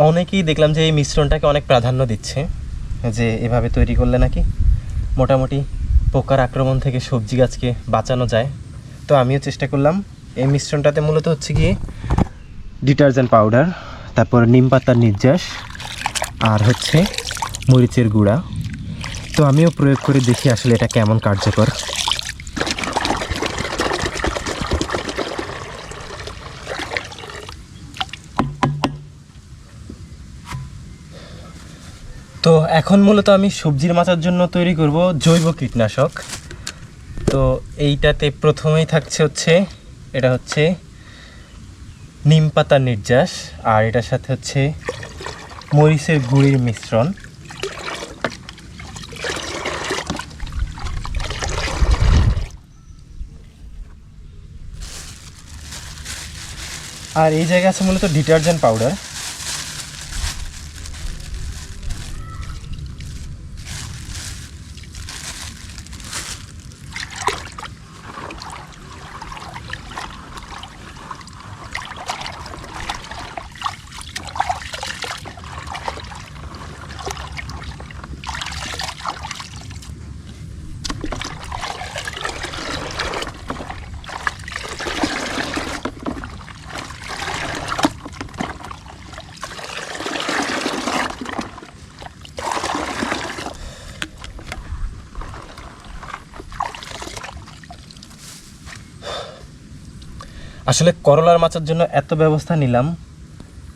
অনেকেই দেখলাম যে এই মিশ্রণটাকে অনেক প্রাধান্য দিচ্ছে, যে এভাবে তৈরি করলে নাকি মোটামুটি পোকার আক্রমণ থেকে সবজি গাছকে বাঁচানো যায়। তো আমিও চেষ্টা করলাম। এই মিশ্রণটাতে মূলত হচ্ছে গিয়ে ডিটারজেন্ট পাউডার, তারপর নিম পাতার নির্যাস, আর হচ্ছে মরিচের গুঁড়া। তো আমিও প্রয়োগ করে দেখি আসলে এটা কেমন কার্যকর। তো এখন মূলত আমি সবজির মাচার জন্য তৈরি করব জৈব কীটনাশক। তো এইটাতে প্রথমেই থাকছে হচ্ছে, এটা হচ্ছে নিম পাতার নির্যাস, আর এটার সাথে হচ্ছে মরিচের গুঁড়ির মিশ্রণ। আর এই জায়গায় আছে মূলত ডিটারজেন্ট পাউডার। আসলে করলার মাচার জন্য এত ব্যবস্থা নিলাম,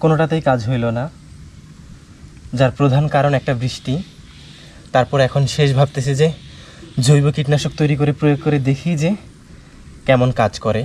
কোনোটাতেই কাজ হইল না, যার প্রধান কারণ একটা বৃষ্টি। তারপর এখন শেষ ভাবতেছি যে জৈব কীটনাশক তৈরি করে প্রয়োগ করে দেখি যে কেমন কাজ করে।